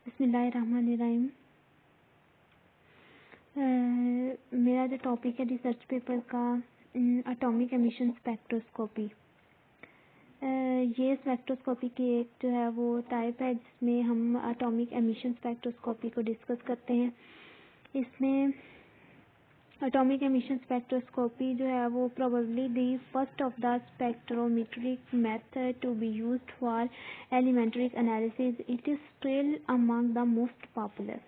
बिस्मिल्लाहिर्रहमानिर्रहीम। मेरा जो टॉपिक है रिसर्च पेपर का एटॉमिक एमिशन स्पेक्ट्रोस्कोपी। ये स्पेक्ट्रोस्कोपी की एक जो है वो टाइप है जिसमें हम एटॉमिक एमिशन स्पेक्ट्रोस्कोपी को डिस्कस करते हैं। इसमें एटॉमिक एमिशन स्पेक्ट्रोस्कोपी जो है वो probably the first of the spectrometric method to be used for elementary analysis. It is still among the most popular.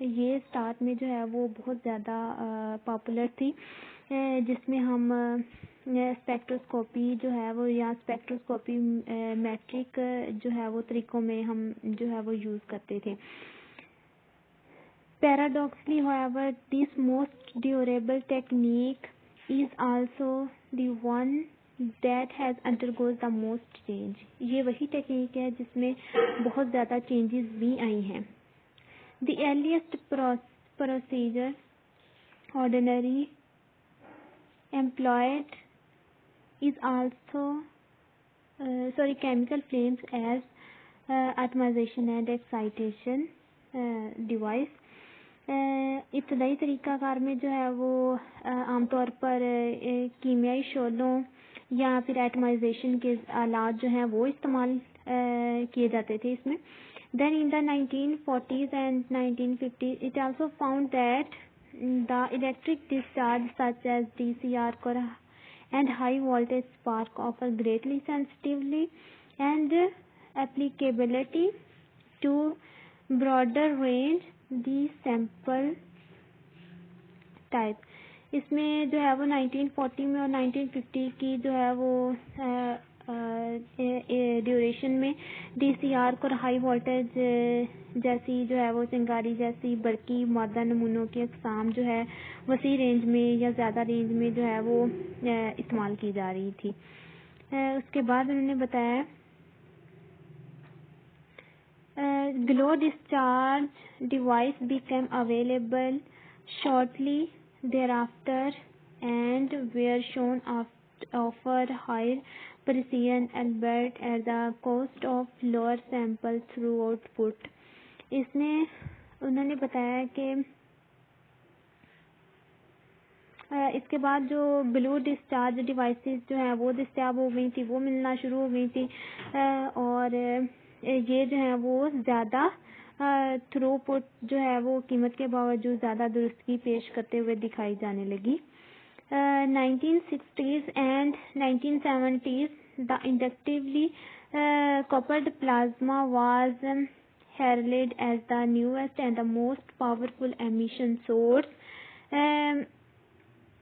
ये स्टार्ट में जो है वो बहुत ज़्यादा पॉपुलर थी, जिसमें हम स्पेक्ट्रोस्कोपी जो है वो या स्पेक्ट्रोस्कोपी मैट्रिक जो है वो तरीक़ों में हम जो है वो यूज़ करते थे। Paradoxically, however, this most durable technique is also the one that has undergoes the most change. ये वही टेक्निक है जिसमें बहुत ज़्यादा चेंजेस भी आई हैं। The earliest procedure ordinary employed is also chemical flames as atomization and excitation device। इब्तदाई तरीक़ाकार में जो है वो आमतौर पर कीमियाई शोलों या फिर एटमाइजेशन के आलात जो हैं वो इस्तेमाल किए जाते थे इसमें। Then in the 1940s and 1950s it also found that the electric discharge such as DC arc and high voltage spark offer greatly sensitivity and applicability to broader range the sample type। इसमें जो है वो 1940 में और 1950 की जो है वो ड्यूरेशन में डीसी आर्क और हाई वोल्टेज जैसी जो है वो चिंगारी जैसी बरकी मादा नमूनों की अक़साम जो है वसी रेंज में या ज़्यादा रेंज में जो है वो इस्तेमाल की जा रही थी। उसके बाद उन्होंने बताया glow discharge device became available shortly thereafter and were shown offer higher precision albeit at the cost of lower sample throughput। इसमें उन्होंने बताया कि इसके बाद जो ग्लो डिस्चार्ज डिवाइसेस जो हैं वो दस्तयाब हो गई थी, वो मिलना शुरू हो गई थी और ये जो है वो ज़्यादा थ्रूपुट जो है वो कीमत के बावजूद ज़्यादा दुरुस्तगी पेश करते हुए दिखाई जाने लगी। 1960s and 1970s the inductively coupled plasma was heralded as the newest and the most powerful emission source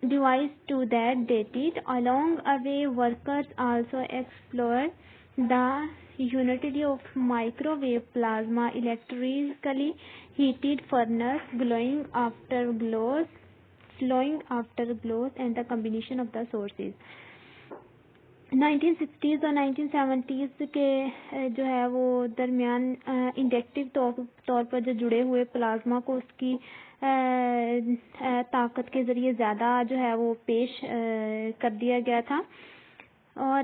device to that dated. Along away workers also explored the utility of microwave plasma, electrically heated furnace, glowing afterglows, and the combination of the sources। 1960s और 1970s के जो है वो दरमियान inductive तौर पर जो जुड़े हुए प्लाज्मा को उसकी ताकत के ज़रिए ज़्यादा जो है वो पेश कर दिया गया था। और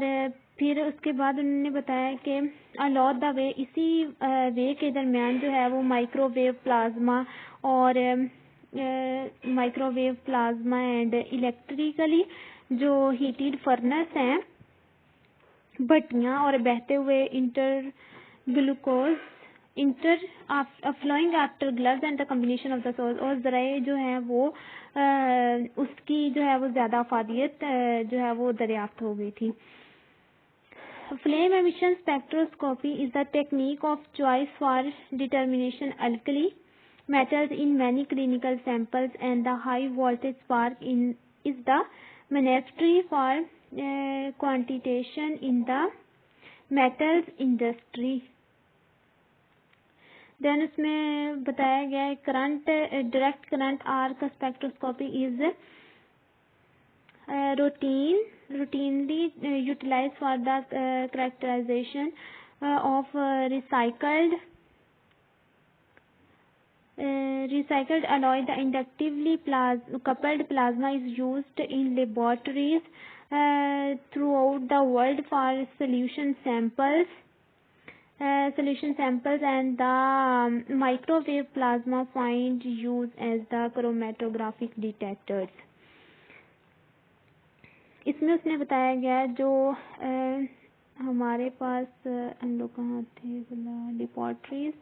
फिर उसके बाद उन्होंने बताया कि अलॉट द वे, इसी वे के दरमियान जो है वो माइक्रोवेव प्लाज्मा एंड इलेक्ट्रिकली जो हीटेड फर्नेस हैं भट्टियाँ और बहते हुए flowing afterglows and the combination of the source, और ज़राए जो है वो उसकी जो है वो ज़्यादा अफादियत जो है वो दरियाफ्त हो गई थी। Flame emission spectroscopy is the technique of choice for determination alkali metals in many clinical samples, and the high voltage spark is the mainstay for quantitation in the metals industry। Then उसमें बताया गया है direct current arc spectroscopy is routinely utilized for the characterization of recycled alloy. The inductively coupled plasma is used in laboratories throughout the world for solution samples solution samples and the microwave plasma find use as the chromatographic detectors. इसमें उसने बताया गया जो हमारे पास हम लोग कहाँ थे लेबोरेटरीज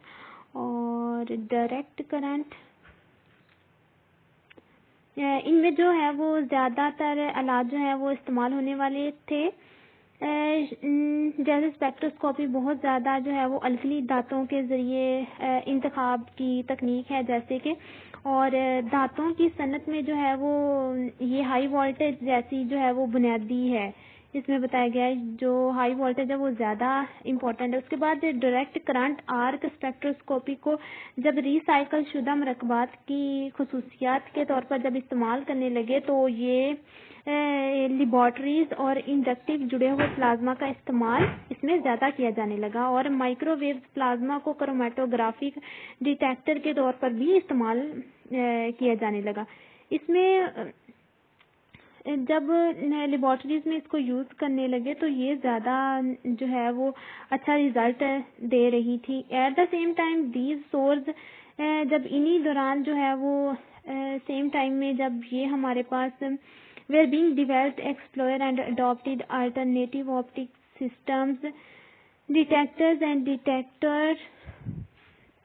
और डायरेक्ट करंट, इनमें जो है वो ज़्यादातर आलात जो है वो इस्तेमाल होने वाले थे। जैसे स्पेक्ट्रोस्कोपी बहुत ज़्यादा जो है वो अलकली धातुओं के ज़रिए इंतखाब की तकनीक है जैसे कि, और धातुओं की सनत में जो है वो ये हाई वोल्टेज जैसी जो है वो बुनियादी है। इसमें बताया गया है जो हाई वोल्टेज है वो ज़्यादा इम्पोर्टेंट है। उसके बाद डायरेक्ट करंट आर्क स्पेक्ट्रोस्कोपी को जब रिसाइकल शुदा मरकबात की खसूसियात के तौर पर जब इस्तेमाल करने लगे तो ये लेबोरेटरीज और इंडक्टिव जुड़े हुए प्लाज्मा का इस्तेमाल इसमें ज़्यादा किया जाने लगा, और माइक्रोवेव प्लाज्मा को क्रोमेटोग्राफिक डिटेक्टर के तौर पर भी इस्तेमाल किया जाने लगा। इसमें जब लेबोरेटरीज में इसको यूज़ करने लगे तो ये ज़्यादा जो है वो अच्छा रिजल्ट दे रही थी। At the same time these source जब इन्हीं दौरान जो है वो सेम टाइम में जब ये हमारे पास were being developed, explored and adopted alternative optic systems, detectors and detector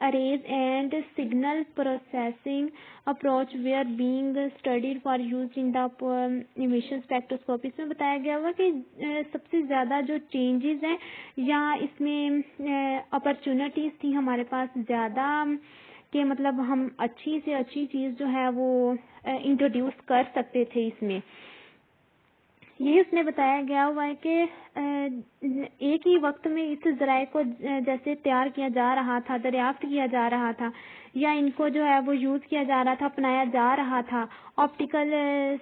arrays and signal processing approach were being studied for use in the emission spectroscopy। इसमें बताया गया हुआ कि सबसे ज़्यादा जो चेंजेस हैं या इसमें अपॉर्चुनिटीज़ थी हमारे पास ज़्यादा कि मतलब हम अच्छी से अच्छी चीज़ जो है वो इंट्रोड्यूस कर सकते थे इसमें। यही उसने बताया गया हुआ है कि एक ही वक्त में इस ज़राए को जैसे तैयार किया जा रहा था, दरियाफ्त किया जा रहा था या इनको जो है वो यूज़ किया जा रहा था, अपनाया जा रहा था। ऑप्टिकल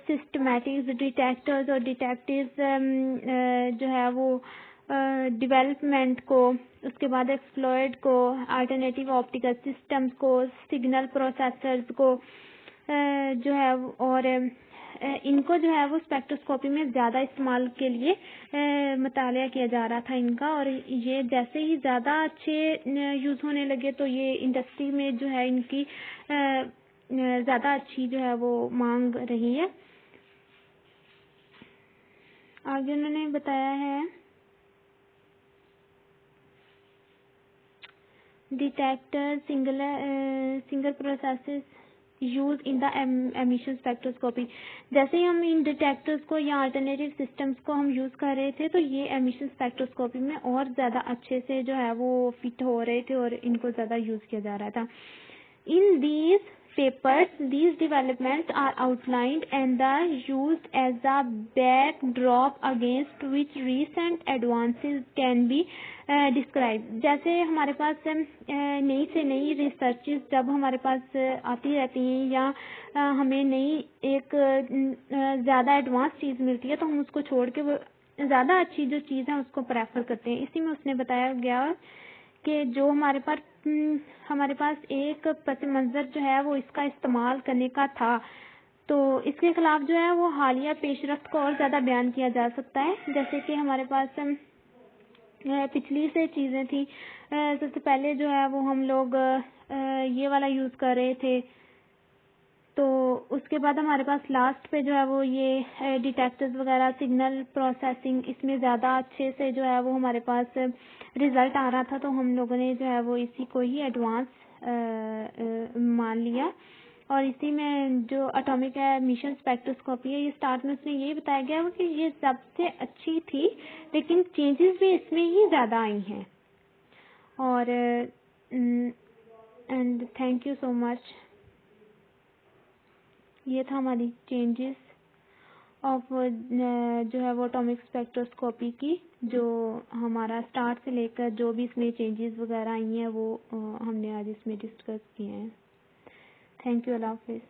सिस्टमैटिक्स, डिटेक्टर्स और डिटेक्टिव्स जो है वो डेवलपमेंट को, उसके बाद एक्सप्लोर्ड को, अल्टरनेटिव ऑप्टिकल सिस्टम्स को, सिग्नल प्रोसेसर्स को जो है और इनको जो है वो स्पेक्ट्रोस्कोपी में ज़्यादा इस्तेमाल के लिए मुतालिया किया जा रहा था इनका, और ये जैसे ही ज़्यादा अच्छे यूज़ होने लगे तो ये इंडस्ट्री में जो है इनकी ज़्यादा अच्छी जो है वो मांग रही है। आगे उन्होंने बताया है detector single processes use in the emission spectroscopy. जैसे ही हम इन डिटेक्टर्स को या अल्टरनेटिव सिस्टम्स को हम यूज़ कर रहे थे तो ये एमिशन स्पेक्ट्रोस्कोपी में और ज़्यादा अच्छे से जो है वो फिट हो रहे थे और इनको ज़्यादा यूज़ किया जा रहा था। In these papers, these developments are outlined and are used as a backdrop against which recent advances can be described। जैसे हमारे पास नई से नई रिसर्चेस जब हमारे पास आती रहती हैं या हमें नई एक ज़्यादा एडवांस चीज़ मिलती है तो हम उसको छोड़ के वो ज़्यादा अच्छी जो चीज़ है उसको प्रेफर करते हैं। इसी में उसने बताया गया कि जो हमारे पास एक पस मंज़र जो है वो इसका इस्तेमाल करने का था, तो इसके खिलाफ जो है वो हालिया पेशरफ्त को और ज़्यादा बयान किया जा सकता है। जैसे कि हमारे पास पिछली से चीज़ें थी, सबसे पहले जो है वो हम लोग ये वाला यूज़ कर रहे थे, तो उसके बाद हमारे पास लास्ट पे जो है वो ये डिटेक्टर्स वगैरह सिग्नल प्रोसेसिंग इसमें ज़्यादा अच्छे से जो है वो हमारे पास रिज़ल्ट आ रहा था, तो हम लोगों ने जो है वो इसी को ही एडवांस मान लिया। और इसी में जो एटॉमिक एमिशन स्पेक्ट्रोस्कोपी है ये स्टार्ट में उसने यही बताया गया कि ये सबसे अच्छी थी लेकिन चेंजेस भी इसमें ही ज़्यादा आई हैं। और and thank you so much. ये था हमारी चेंजेस ऑफ जो है वो एटॉमिक स्पेक्ट्रोस्कोपी की, जो हमारा स्टार्ट से लेकर जो भी इसमें चेंजेस वगैरह आई हैं वो हमने आज इसमें डिस्कस किए हैं। थैंक यू, अल्लाह हाफिज़।